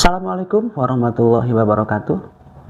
Assalamualaikum warahmatullahi wabarakatuh.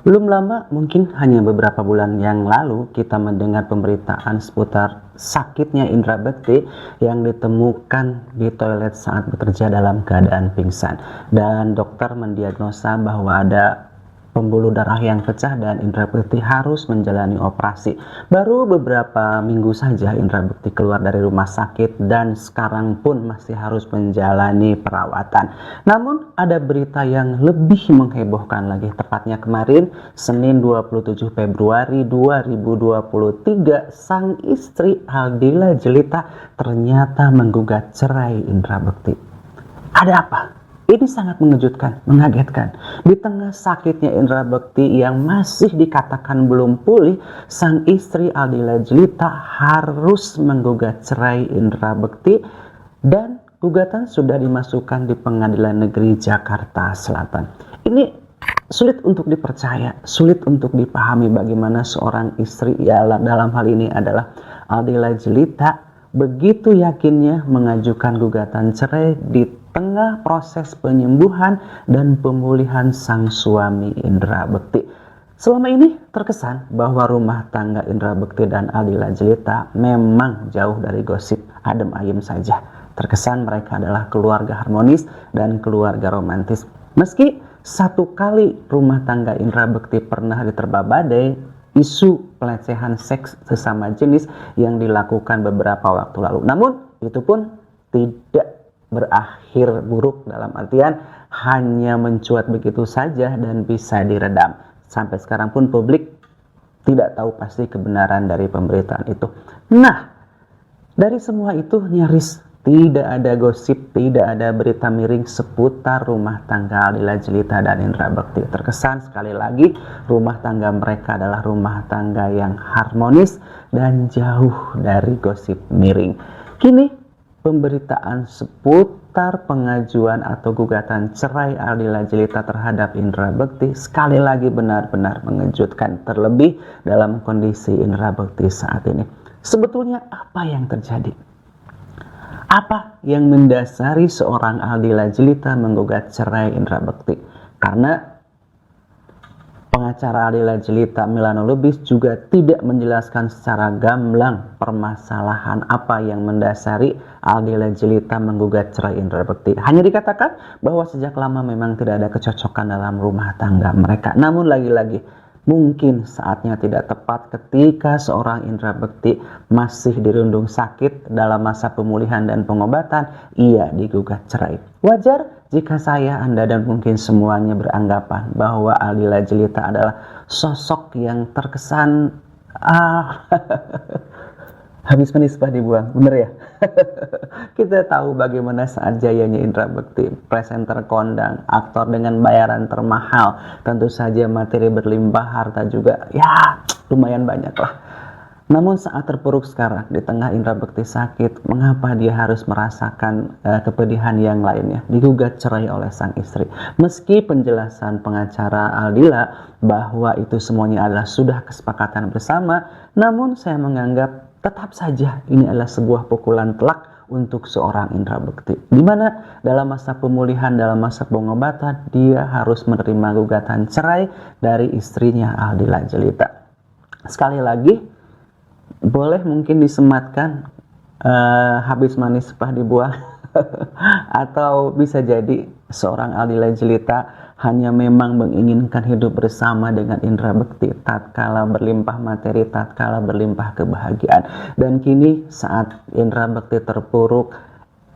Belum lama, mungkin hanya beberapa bulan yang lalu, kita mendengar pemberitaan seputar sakitnya Indra Bekti yang ditemukan di toilet saat bekerja dalam keadaan pingsan. Dan dokter mendiagnosa bahwa ada pembuluh darah yang pecah dan Indra Bekti harus menjalani operasi. Baru beberapa minggu saja Indra Bekti keluar dari rumah sakit dan sekarang pun masih harus menjalani perawatan. Namun ada berita yang lebih menghebohkan lagi, tepatnya kemarin Senin 27 Februari 2023 sang istri Aldila Jelita ternyata menggugat cerai Indra Bekti. Ada apa? Ini sangat mengejutkan, mengagetkan. Di tengah sakitnya Indra Bekti yang masih dikatakan belum pulih, sang istri Aldila Jelita harus menggugat cerai Indra Bekti dan gugatan sudah dimasukkan di Pengadilan Negeri Jakarta Selatan. Ini sulit untuk dipercaya, sulit untuk dipahami bagaimana seorang istri, ya dalam hal ini adalah Aldila Jelita, begitu yakinnya mengajukan gugatan cerai di tengah proses penyembuhan dan pemulihan sang suami Indra Bekti. Selama ini terkesan bahwa rumah tangga Indra Bekti dan Aldila Jelita memang jauh dari gosip, adem ayem saja. Terkesan mereka adalah keluarga harmonis dan keluarga romantis. Meski satu kali rumah tangga Indra Bekti pernah diterpa badai isu pelecehan seks sesama jenis yang dilakukan beberapa waktu lalu. Namun itu pun tidak berakhir buruk, dalam artian hanya mencuat begitu saja dan bisa diredam. Sampai sekarang pun publik tidak tahu pasti kebenaran dari pemberitaan itu. Nah, dari semua itu nyaris tidak ada gosip, tidak ada berita miring seputar rumah tangga Aldila Jelita dan Indra Bekti. Terkesan sekali lagi rumah tangga mereka adalah rumah tangga yang harmonis dan jauh dari gosip miring. Kini pemberitaan seputar pengajuan atau gugatan cerai Aldila Jelita terhadap Indra Bekti sekali lagi benar-benar mengejutkan, terlebih dalam kondisi Indra Bekti saat ini. Sebetulnya apa yang terjadi? Apa yang mendasari seorang Aldila Jelita menggugat cerai Indra Bekti? Karena pengacara Aldila Jelita, Milano Lubis, juga tidak menjelaskan secara gamblang permasalahan apa yang mendasari Aldila Jelita menggugat cerai Indra Bekti. Hanya dikatakan bahwa sejak lama memang tidak ada kecocokan dalam rumah tangga mereka. Namun lagi-lagi mungkin saatnya tidak tepat ketika seorang Indra Bekti masih dirundung sakit dalam masa pemulihan dan pengobatan, ia digugat cerai. Wajar jika saya, Anda, dan mungkin semuanya beranggapan bahwa Aldila Jelita adalah sosok yang terkesan habis menisbah dibuang, bener ya? Kita tahu bagaimana saat jayanya Indra Bekti, presenter kondang, aktor dengan bayaran termahal, tentu saja materi berlimpah, harta juga ya lumayan banyak lah. Namun saat terpuruk sekarang di tengah Indra Bekti sakit, mengapa dia harus merasakan kepedihan yang lainnya, digugat cerai oleh sang istri? Meski penjelasan pengacara Aldila bahwa itu semuanya adalah sudah kesepakatan bersama, namun saya menganggap tetap saja ini adalah sebuah pukulan telak untuk seorang Indra Bekti, di mana dalam masa pemulihan, dalam masa pengobatan, dia harus menerima gugatan cerai dari istrinya Aldila Jelita. Sekali lagi, boleh mungkin disematkan habis manis sepah dibuang atau bisa jadi seorang Aldila Jelita hanya memang menginginkan hidup bersama dengan Indra Bekti tatkala berlimpah materi, tatkala berlimpah kebahagiaan. Dan kini saat Indra Bekti terpuruk,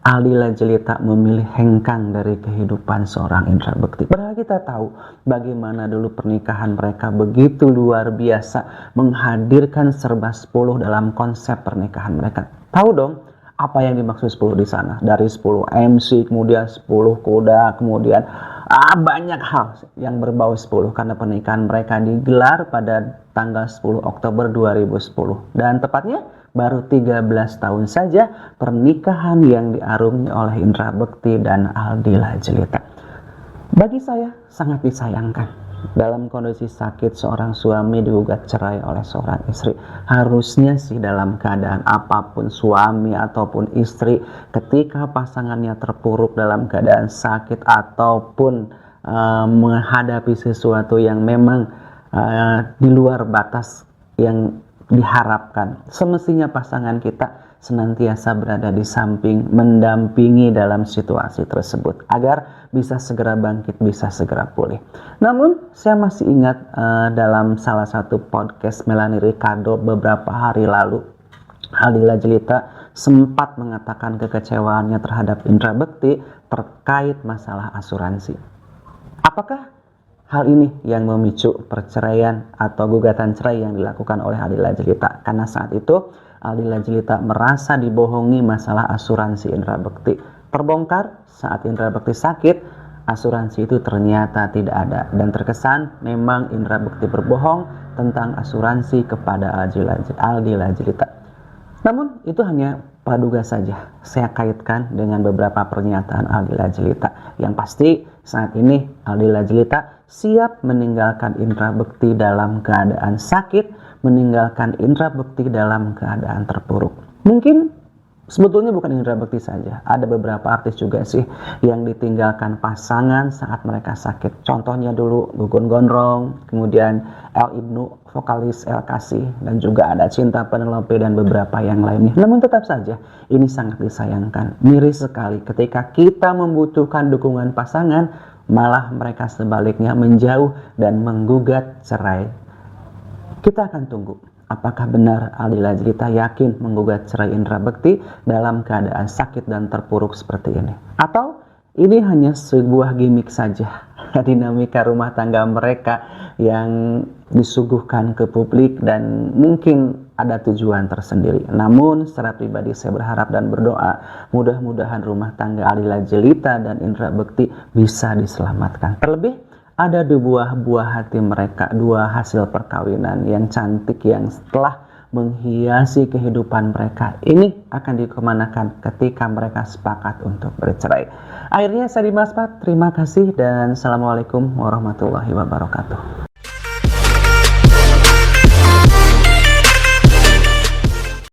Aldila Jelita memilih hengkang dari kehidupan seorang Indra Bekti. Padahal kita tahu bagaimana dulu pernikahan mereka begitu luar biasa, menghadirkan serba 10 dalam konsep pernikahan mereka. Tahu dong apa yang dimaksud 10 di sana? Dari 10 MC, kemudian 10 kuda, kemudian banyak hal yang berbau 10, karena pernikahan mereka digelar pada tanggal 10 Oktober 2010 dan tepatnya baru 13 tahun saja pernikahan yang diarungi oleh Indra Bekti dan Aldila Jelita. Bagi saya sangat disayangkan dalam kondisi sakit seorang suami digugat cerai oleh seorang istri. Harusnya sih dalam keadaan apapun suami ataupun istri, ketika pasangannya terpuruk dalam keadaan sakit ataupun menghadapi sesuatu yang memang di luar batas yang diharapkan. Semestinya pasangan kita senantiasa berada di samping, mendampingi dalam situasi tersebut agar bisa segera bangkit, bisa segera pulih. Namun saya masih ingat dalam salah satu podcast Melanie Ricardo beberapa hari lalu, Aldila Jelita sempat mengatakan kekecewaannya terhadap Indra Bekti terkait masalah asuransi. Apakah hal ini yang memicu perceraian atau gugatan cerai yang dilakukan oleh Aldila Jelita? Karena saat itu Aldila Jelita merasa dibohongi masalah asuransi Indra Bekti. Terbongkar saat Indra Bekti sakit, asuransi itu ternyata tidak ada. Dan terkesan memang Indra Bekti berbohong tentang asuransi kepada Aldila Jelita. Namun itu hanya praduga saja. Saya kaitkan dengan beberapa pernyataan Aldila Jelita. Yang pasti saat ini Aldila Jelita siap meninggalkan Indra Bekti dalam keadaan sakit, meninggalkan Indra Bekti dalam keadaan terpuruk. Mungkin sebetulnya bukan Indra Bekti saja, ada beberapa artis juga sih yang ditinggalkan pasangan saat mereka sakit. Contohnya dulu Gugun Gondrong, kemudian El Ibnu, vokalis El Kasih, dan juga ada Cinta Penelope dan beberapa yang lainnya. Namun tetap saja ini sangat disayangkan. Miris sekali ketika kita membutuhkan dukungan pasangan, malah mereka sebaliknya menjauh dan menggugat cerai. Kita akan tunggu apakah benar Aldila Jelita yakin menggugat cerai Indra Bekti dalam keadaan sakit dan terpuruk seperti ini, atau ini hanya sebuah gimmick saja, dinamika rumah tangga mereka yang disuguhkan ke publik dan mungkin ada tujuan tersendiri. Namun secara pribadi saya berharap dan berdoa mudah-mudahan rumah tangga Aldila Jelita dan Indra Bekti bisa diselamatkan. Terlebih ada dua buah hati mereka, dua hasil perkawinan yang cantik yang setelah menghiasi kehidupan mereka ini akan dikemanakan ketika mereka sepakat untuk bercerai. Akhirnya saya Dimas Pat, terima kasih dan Assalamualaikum warahmatullahi wabarakatuh.